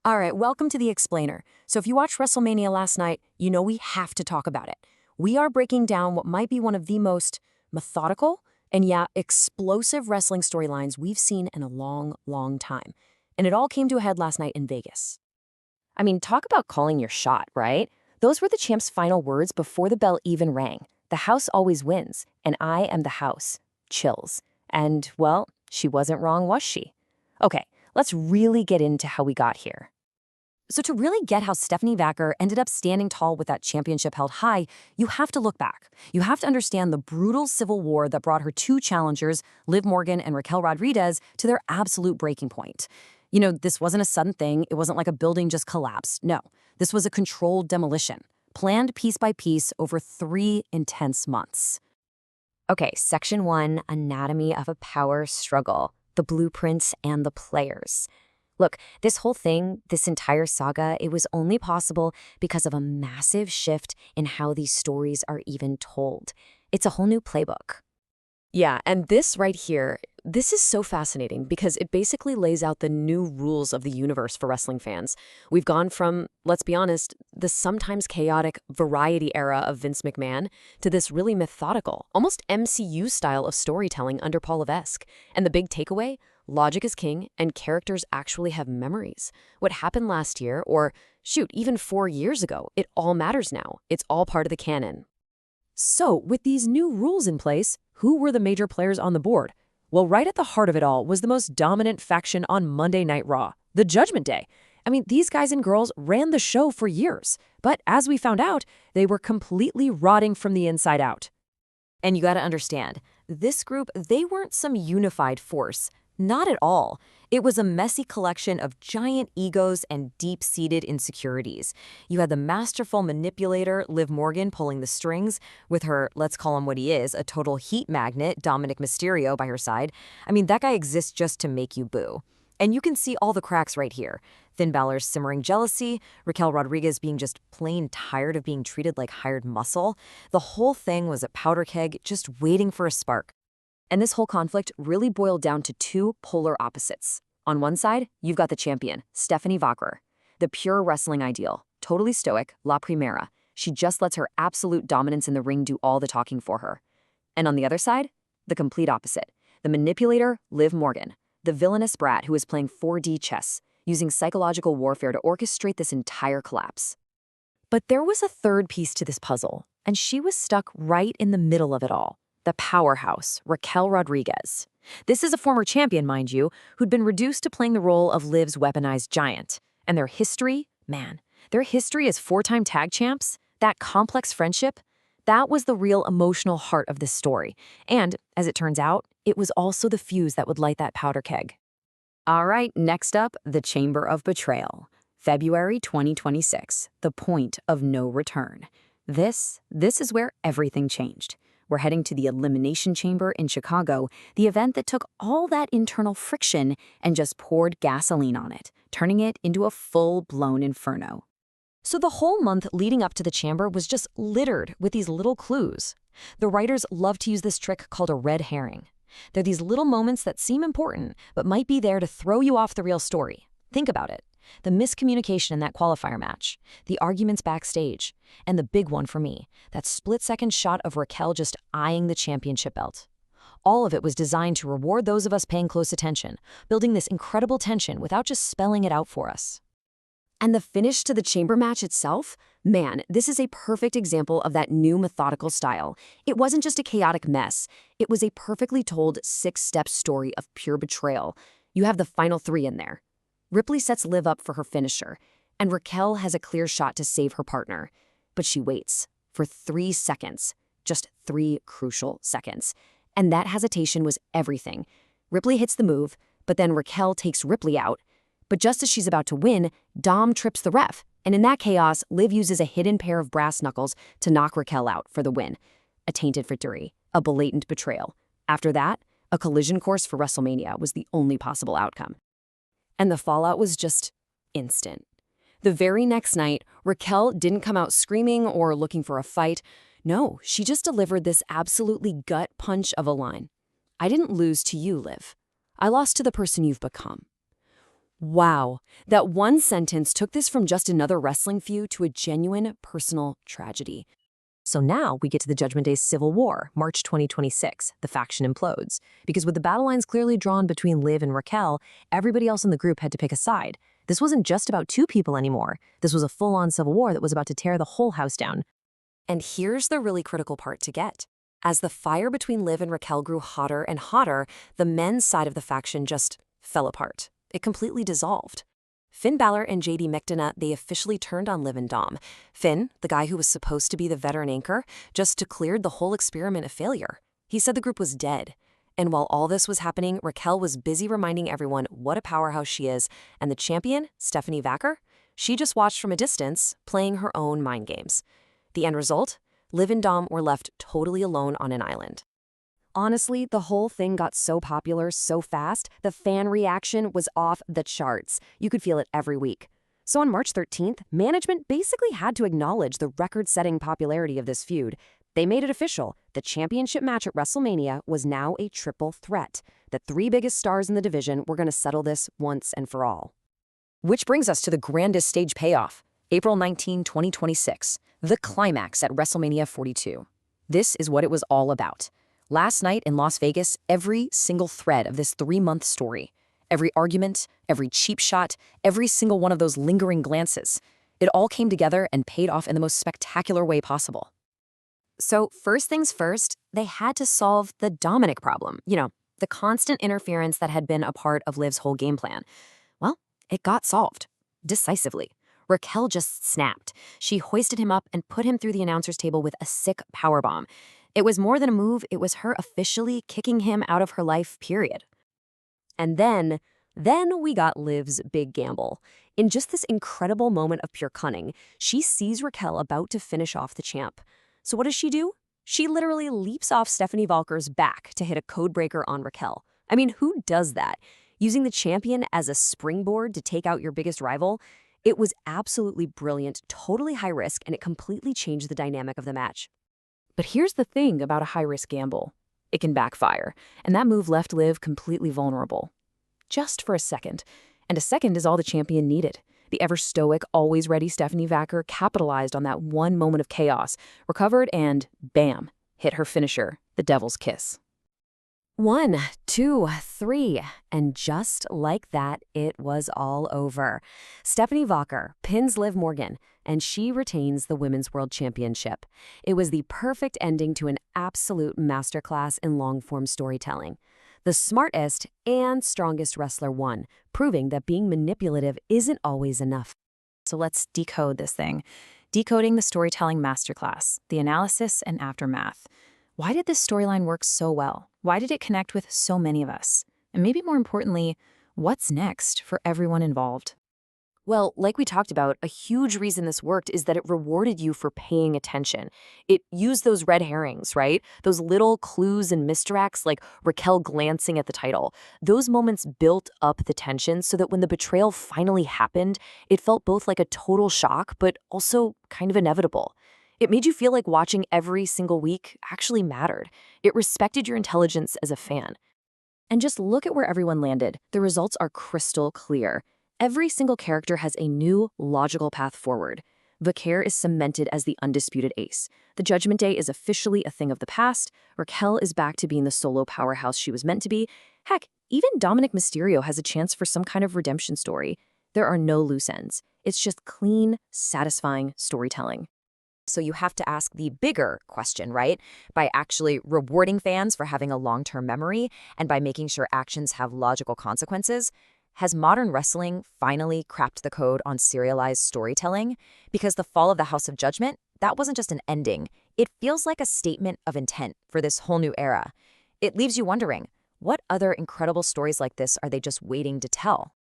All right, welcome to The Explainer. So if you watched WrestleMania last night, you know we have to talk about it. We are breaking down what might be one of the most methodical and, yeah, explosive wrestling storylines we've seen in a long, long time. And it all came to a head last night in Vegas. I mean, talk about calling your shot, right? Those were the champ's final words before the bell even rang. The house always wins, and I am the house. Chills. And, well, she wasn't wrong, was she? Okay, let's really get into how we got here. So to really get how Stephanie Vacker ended up standing tall with that championship held high, you have to look back. You have to understand the brutal civil war that brought her two challengers, Liv Morgan and Raquel Rodriguez, to their absolute breaking point. You know, this wasn't a sudden thing. It wasn't like a building just collapsed. No, this was a controlled demolition, planned piece by piece over 3 intense months. Okay, Section 1, Anatomy of a Power Struggle, the blueprints and the players. Look, this whole thing, this entire saga, it was only possible because of a massive shift in how these stories are even told. It's a whole new playbook. Yeah, and this right here, this is so fascinating because it basically lays out the new rules of the universe for wrestling fans. We've gone from, let's be honest, the sometimes chaotic variety era of Vince McMahon to this really methodical, almost MCU style of storytelling under Paul Levesque. And the big takeaway? Logic is king, and characters actually have memories. What happened last year, or shoot, even 4 years ago, it all matters now. It's all part of the canon. So, with these new rules in place, who were the major players on the board? Well, right at the heart of it all was the most dominant faction on Monday Night Raw, the Judgment Day. I mean, these guys and girls ran the show for years, but as we found out, they were completely rotting from the inside out. And you gotta understand, this group, they weren't some unified force. Not at all. It was a messy collection of giant egos and deep-seated insecurities. You had the masterful manipulator, Liv Morgan, pulling the strings, with her, let's call him what he is, a total heat magnet, Dominic Mysterio, by her side. I mean, that guy exists just to make you boo. And you can see all the cracks right here. Finn Balor's simmering jealousy, Raquel Rodriguez being just plain tired of being treated like hired muscle. The whole thing was a powder keg just waiting for a spark. And this whole conflict really boiled down to two polar opposites. On one side, you've got the champion, Stephanie Vacker, the pure wrestling ideal, totally stoic, la primera. She just lets her absolute dominance in the ring do all the talking for her. And on the other side, the complete opposite, the manipulator, Liv Morgan, the villainous brat who is playing 4D chess, using psychological warfare to orchestrate this entire collapse. But there was a third piece to this puzzle, and she was stuck right in the middle of it all. The powerhouse, Raquel Rodriguez. This is a former champion, mind you, who'd been reduced to playing the role of Liv's weaponized giant. And their history, man, their history as 4-time tag champs, that complex friendship, that was the real emotional heart of this story. And, as it turns out, it was also the fuse that would light that powder keg. All right, next up, the Chamber of Betrayal. February 2026, the point of no return. This is where everything changed. We're heading to the Elimination Chamber in Chicago, the event that took all that internal friction and just poured gasoline on it, turning it into a full-blown inferno. So the whole month leading up to the chamber was just littered with these little clues. The writers love to use this trick called a red herring. They're these little moments that seem important, but might be there to throw you off the real story. Think about it. The miscommunication in that qualifier match, the arguments backstage, and the big one for me, that split-second shot of Raquel just eyeing the championship belt. All of it was designed to reward those of us paying close attention, building this incredible tension without just spelling it out for us. And the finish to the chamber match itself? Man, this is a perfect example of that new methodical style. It wasn't just a chaotic mess. It was a perfectly told 6-step story of pure betrayal. You have the final 3 in there. Ripley sets Liv up for her finisher, and Raquel has a clear shot to save her partner. But she waits for 3 seconds, just 3 crucial seconds. And that hesitation was everything. Ripley hits the move, but then Raquel takes Ripley out. But just as she's about to win, Dom trips the ref. And in that chaos, Liv uses a hidden pair of brass knuckles to knock Raquel out for the win. A tainted victory, a blatant betrayal. After that, a collision course for WrestleMania was the only possible outcome. And the fallout was just instant. The very next night, Raquel didn't come out screaming or looking for a fight. No, she just delivered this absolutely gut punch of a line. I didn't lose to you, Liv. I lost to the person you've become. Wow, that one sentence took this from just another wrestling feud to a genuine personal tragedy. So now we get to the Judgment Day Civil War, March 2026. The faction implodes. Because with the battle lines clearly drawn between Liv and Raquel, everybody else in the group had to pick a side. This wasn't just about two people anymore. This was a full-on civil war that was about to tear the whole house down. And here's the really critical part to get. As the fire between Liv and Raquel grew hotter and hotter, the men's side of the faction just fell apart. It completely dissolved. Finn Balor and JD McDonough, they officially turned on Liv and Dom. Finn, the guy who was supposed to be the veteran anchor, just declared the whole experiment a failure. He said the group was dead. And while all this was happening, Raquel was busy reminding everyone what a powerhouse she is, and the champion, Stephanie Vacker, she just watched from a distance, playing her own mind games. The end result? Liv and Dom were left totally alone on an island. Honestly, the whole thing got so popular so fast, the fan reaction was off the charts. You could feel it every week. So on March 13th, management basically had to acknowledge the record-setting popularity of this feud. They made it official. The championship match at WrestleMania was now a triple threat. The three biggest stars in the division were going to settle this once and for all. Which brings us to the grandest stage payoff. April 19, 2026, the climax at WrestleMania 42. This is what it was all about. Last night in Las Vegas, every single thread of this 3-month story, every argument, every cheap shot, every single one of those lingering glances, it all came together and paid off in the most spectacular way possible. So first things first, they had to solve the Dominic problem, the constant interference that had been a part of Liv's whole game plan. Well, it got solved, decisively. Raquel just snapped. She hoisted him up and put him through the announcer's table with a sick powerbomb. It was more than a move, it was her officially kicking him out of her life, period. And then we got Liv's big gamble. In just this incredible moment of pure cunning, she sees Raquel about to finish off the champ. So what does she do? She literally leaps off Stephanie Valker's back to hit a codebreaker on Raquel. I mean, who does that? Using the champion as a springboard to take out your biggest rival? It was absolutely brilliant, totally high risk, and it completely changed the dynamic of the match. But here's the thing about a high-risk gamble. It can backfire, and that move left Liv completely vulnerable. Just for a second. And a second is all the champion needed. The ever-stoic, always-ready Stephanie Vacker capitalized on that one moment of chaos, recovered, and bam, hit her finisher, the Devil's Kiss. 1, 2, 3, and just like that, it was all over. Stephanie Vacker pins Liv Morgan, and she retains the Women's World Championship. It was the perfect ending to an absolute masterclass in long-form storytelling. The smartest and strongest wrestler won, proving that being manipulative isn't always enough. So let's decode this thing. Decoding the storytelling masterclass, the analysis and aftermath. Why did this storyline work so well? Why did it connect with so many of us? And maybe more importantly, what's next for everyone involved? Well, like we talked about, a huge reason this worked is that it rewarded you for paying attention. It used those red herrings, right? Those little clues and misdirects, like Raquel glancing at the title. Those moments built up the tension so that when the betrayal finally happened, it felt both like a total shock, but also kind of inevitable. It made you feel like watching every single week actually mattered. It respected your intelligence as a fan. And just look at where everyone landed. The results are crystal clear. Every single character has a new, logical path forward. Vaquer is cemented as the undisputed ace. The Judgment Day is officially a thing of the past. Raquel is back to being the solo powerhouse she was meant to be. Heck, even Dominic Mysterio has a chance for some kind of redemption story. There are no loose ends. It's just clean, satisfying storytelling. So you have to ask the bigger question, right? By actually rewarding fans for having a long-term memory and by making sure actions have logical consequences, has modern wrestling finally cracked the code on serialized storytelling? Because the fall of the House of Judgment, that wasn't just an ending. It feels like a statement of intent for this whole new era. It leaves you wondering, what other incredible stories like this are they just waiting to tell?